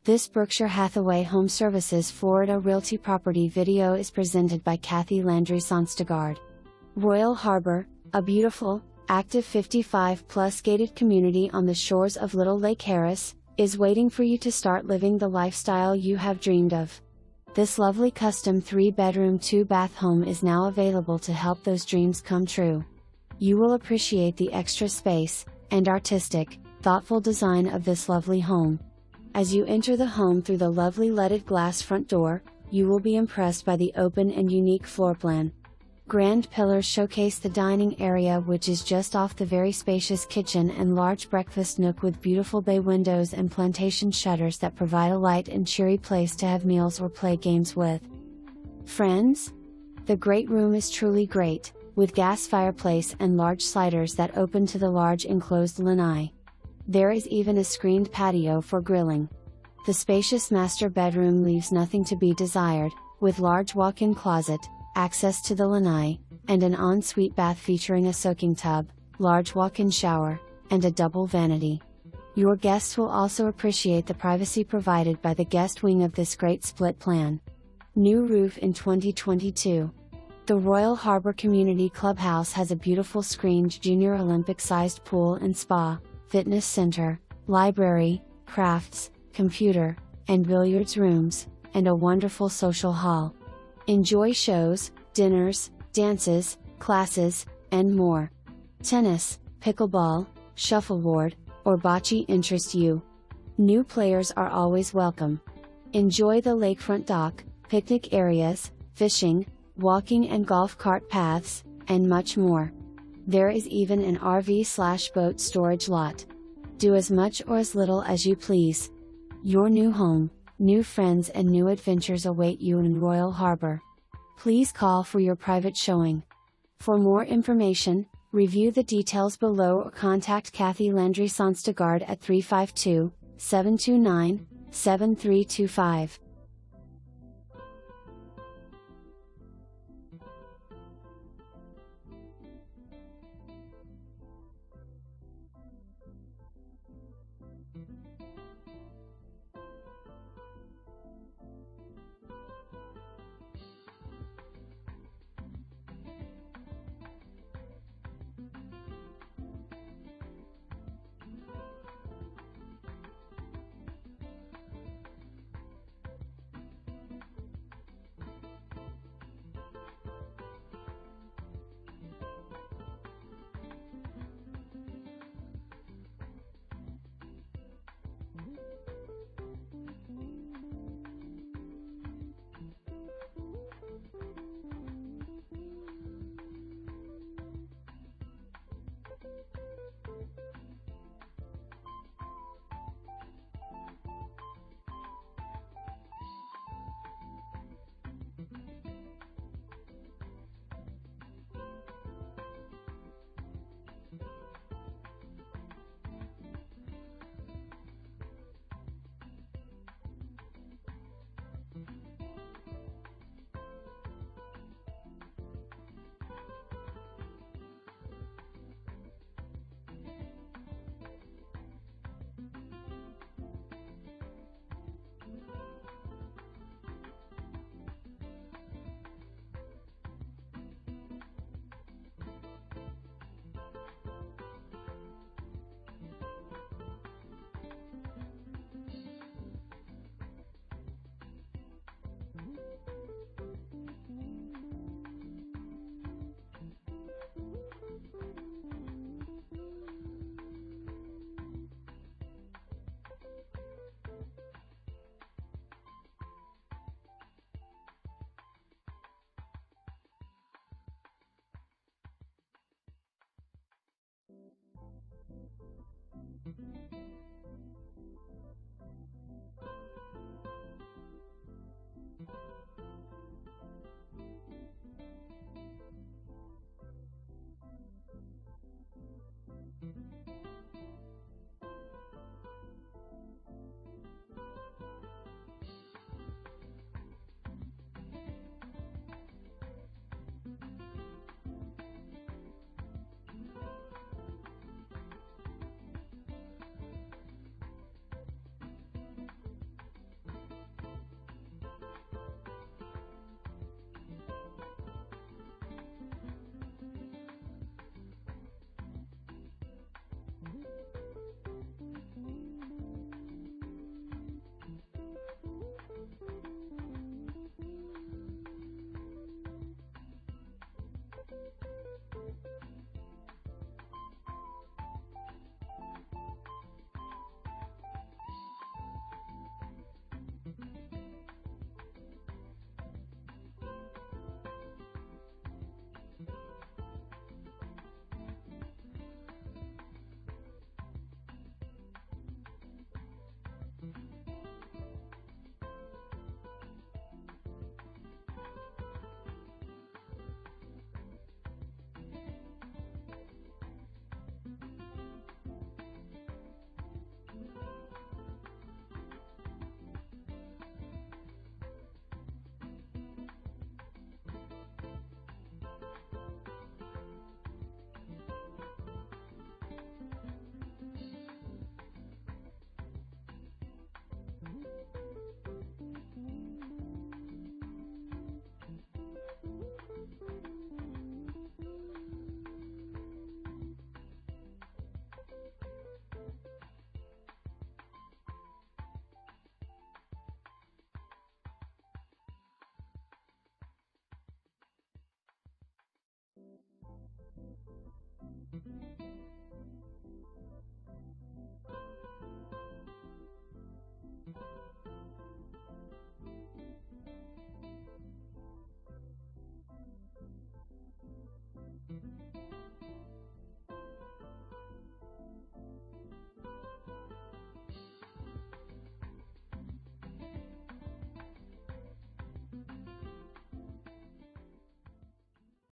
This Berkshire Hathaway HomeServices Florida Realty property video is presented by Kathy Landry-Sonstegard. Royal Harbor, a beautiful, active 55-plus gated community on the shores of Little Lake Harris, is waiting for you to start living the lifestyle you have dreamed of. This lovely custom 3-bedroom 2-bath home is now available to help those dreams come true. You will appreciate the extra space and artistic, thoughtful design of this lovely home. As you enter the home through the lovely leaded glass front door, you will be impressed by the open and unique floor plan. Grand pillars showcase the dining area, which is just off the very spacious kitchen and large breakfast nook with beautiful bay windows and plantation shutters that provide a light and cheery place to have meals or play games with friends. The great room is truly great, with gas fireplace and large sliders that open to the large enclosed lanai. There is even a screened patio for grilling. The spacious master bedroom leaves nothing to be desired, with large walk-in closet, access to the lanai, and an ensuite bath featuring a soaking tub, large walk-in shower, and a double vanity. Your guests will also appreciate the privacy provided by the guest wing of this great split plan. New roof in 2022. The Royal Harbor Community Clubhouse has a beautiful screened junior Olympic-sized pool and spa, fitness center, library, crafts, computer, and billiards rooms, and a wonderful social hall. Enjoy shows, dinners, dances, classes, and more. Tennis, pickleball, shuffleboard, or bocce interest you? New players are always welcome. Enjoy the lakefront dock, picnic areas, fishing, walking and golf cart paths, and much more. There is even an RV/boat storage lot. Do as much or as little as you please. Your new home, new friends and new adventures await you in Royal Harbor. Please call for your private showing. For more information, review the details below or contact Kathy Landry-Sonstegard at 352-729-7325.